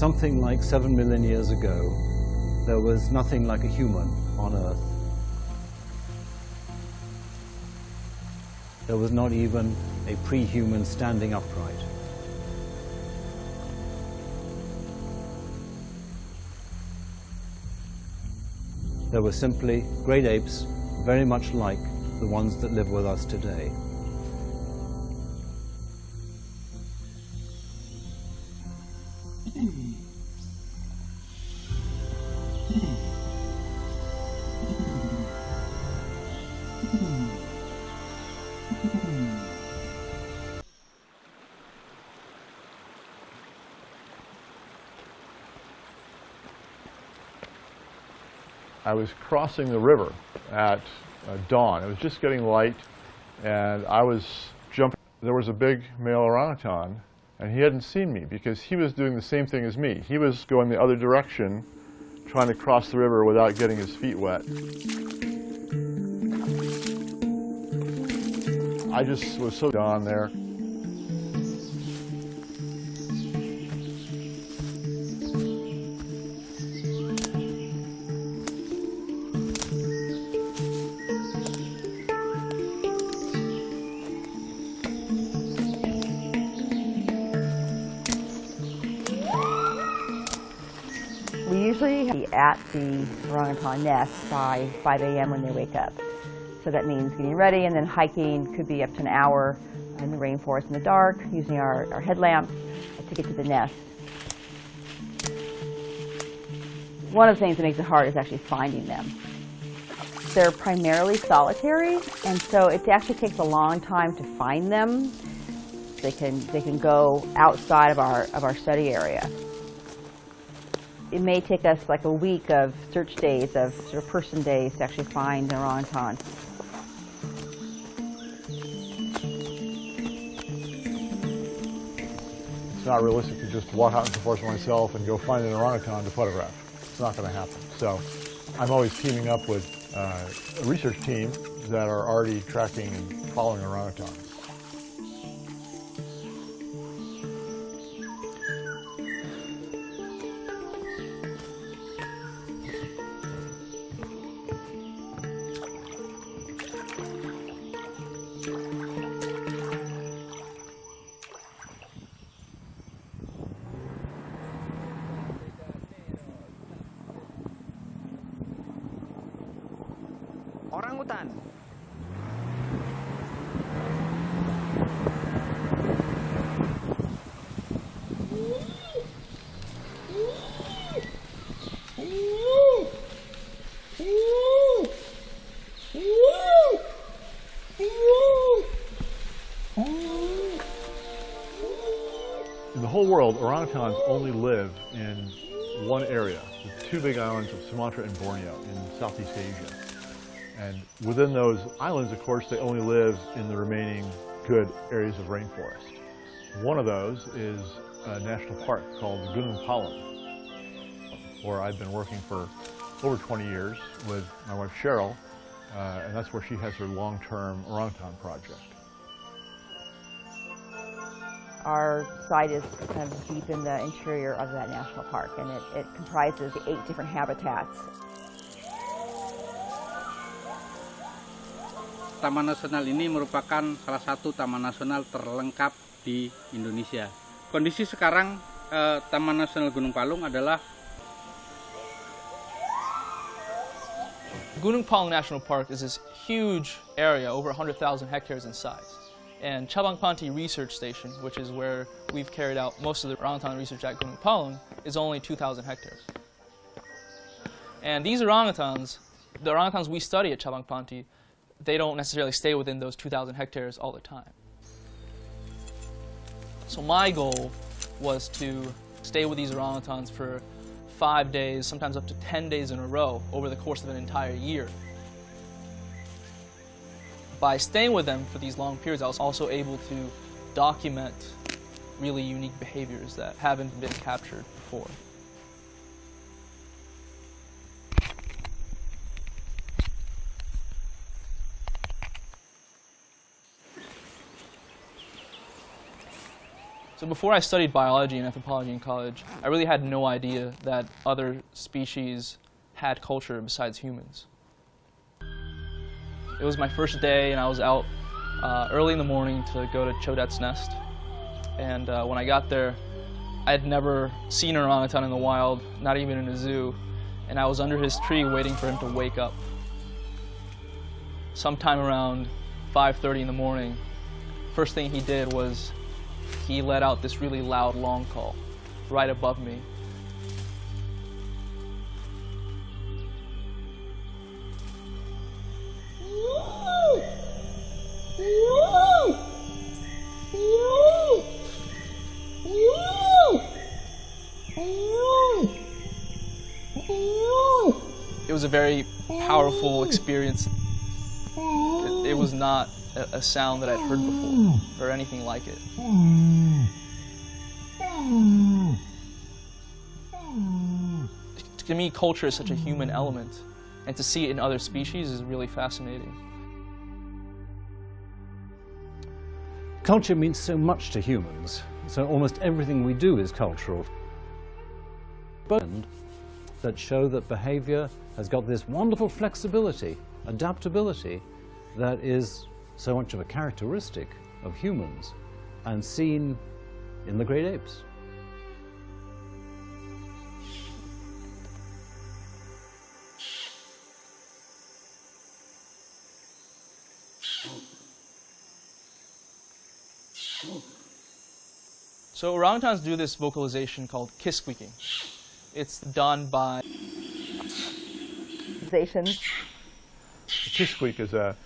Something like 7 million years ago, there was nothing like a human on Earth. There was not even a pre-human standing upright. There were simply great apes, very much like the ones that live with us today. I was crossing the river at dawn. It was just getting light, and I was jumping. There was a big male orangutan, and he hadn't seen me because he was doing the same thing as me. He was going the other direction, trying to cross the river without getting his feet wet. I just was so down there. We usually be at the orangutan nest by 5 a.m. when they wake up. So that means getting ready and then hiking, could be up to an hour in the rainforest in the dark, using our headlamps to get to the nest. One of the things that makes it hard is actually finding them. They're primarily solitary, and so it actually takes a long time to find them. They can go outside of our study area. It may take us like a week of search days, of sort of person days, to actually find an orangutan. It's not realistic to just walk out into the forest myself and go find an orangutan to photograph. It's not going to happen. So I'm always teaming up with a research team that are already tracking and following orangutans. Orangutan. In the whole world, orangutans only live in one area, the two big islands of Sumatra and Borneo in Southeast Asia. And within those islands, of course, they only live in the remaining good areas of rainforest. One of those is a national park called Gunung Palung, where I've been working for over 20 years with my wife Cheryl, and that's where she has her long-term orangutan project. Our site is kind of deep in the interior of that national park, and it comprises 8 different habitats. Taman nasional ini merupakan salah satu taman nasional terlengkap di Indonesia. Kondisi sekarang Taman Nasional Gunung Palung adalah Gunung Palung National Park is this huge area, over 100,000 hectares in size. And Cabang Panti Research Station, which is where we've carried out most of the orangutan research at Gunung Palung, is only 2,000 hectares. And these orangutans, the orangutans we study at Cabang Panti, they don't necessarily stay within those 2,000 hectares all the time. So my goal was to stay with these orangutans for 5 days, sometimes up to 10 days in a row over the course of an entire year. By staying with them for these long periods, I was also able to document really unique behaviors that haven't been captured before. So before I studied biology and anthropology in college, I really had no idea that other species had culture besides humans. It was my first day and I was out early in the morning to go to Chodet's nest. And when I got there, I had never seen an orangutan in the wild, not even in a zoo. And I was under his tree waiting for him to wake up. Sometime around 5:30 in the morning, first thing he did was he let out this really loud long call right above me. It was a very powerful experience. It was not a sound that I'd heard before or anything like it. To me, culture is such a human element, and to see it in other species is really fascinating. Culture means so much to humans, so almost everything we do is cultural. But that show that behavior has got this wonderful flexibility, adaptability, that is so much of a characteristic of humans and seen in the great apes. So orangutans do this vocalization called kiss squeaking. It's done by The kiss squeak is a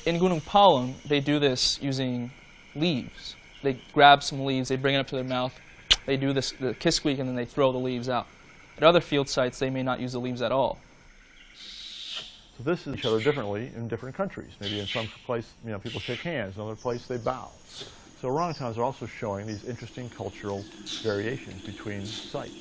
in Gunung Palung, they do this using leaves. They grab some leaves, they bring it up to their mouth, they do this, the kiss squeak, and then they throw the leaves out. At other field sites, they may not use the leaves at all. So this is each other differently in different countries. Maybe in some place, people shake hands. In another place, they bow. So orangutans are also showing these interesting cultural variations between sites.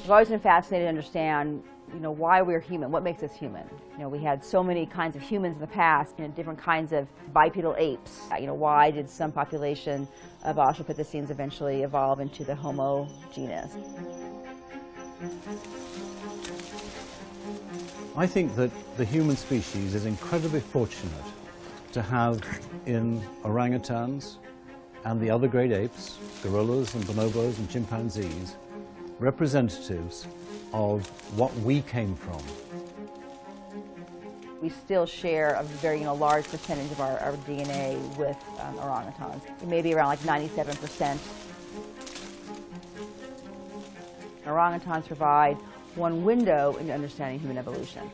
I've always been fascinated to understand, why we're human, what makes us human. We had so many kinds of humans in the past, different kinds of bipedal apes. Why did some population of Australopithecines eventually evolve into the Homo genus? I think that the human species is incredibly fortunate to have in orangutans and the other great apes, gorillas and bonobos and chimpanzees, representatives of what we came from. We still share a very large percentage of our DNA with orangutans. Maybe around like 97%. Orangutans provide one window into understanding human evolution.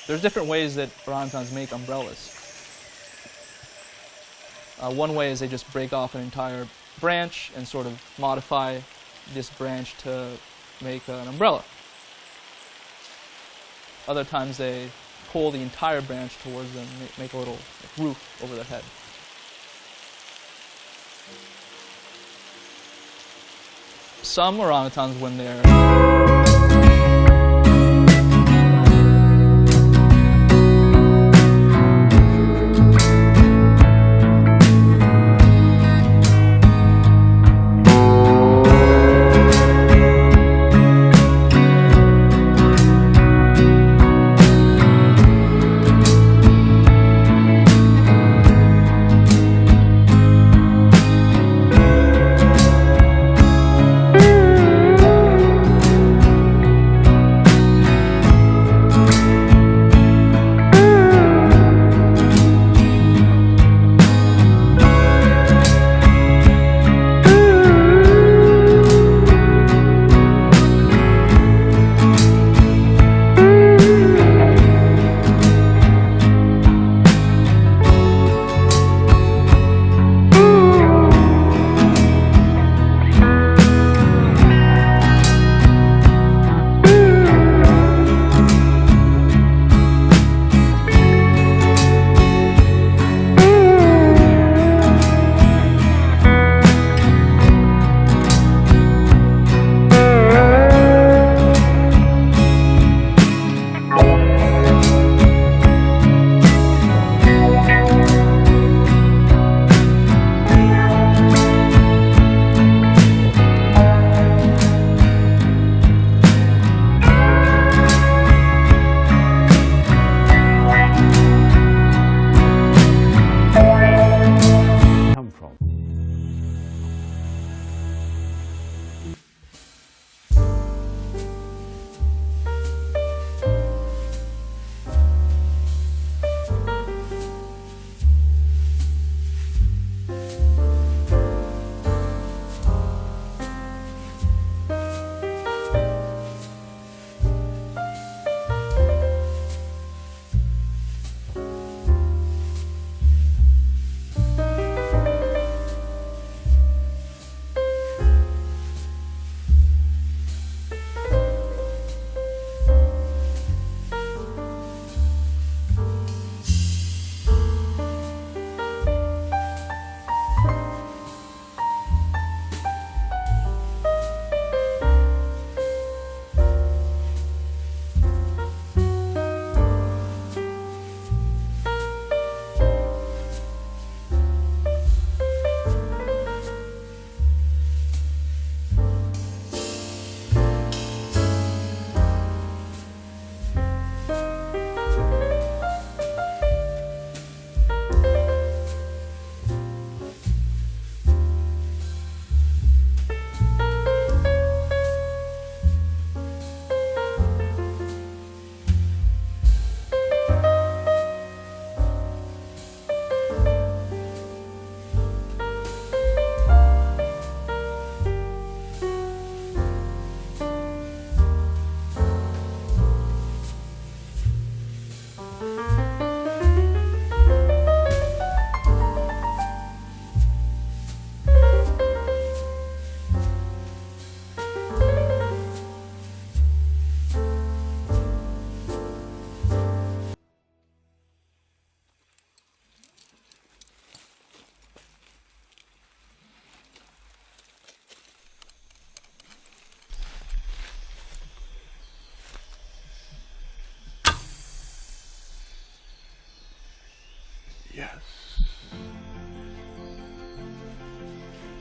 There's different ways that orangutans make umbrellas. One way is they just break off an entire branch and sort of modify this branch to make an umbrella. Other times they pull the entire branch towards them, make a little roof over their head. Some orangutans, when they're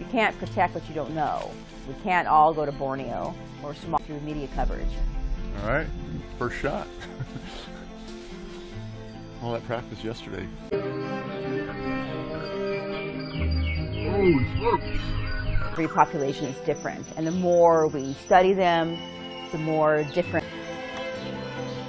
You can't protect what you don't know. We can't all go to Borneo or Somalia through media coverage. All right, first shot. All that practice yesterday. Every population is different, and the more we study them, the more different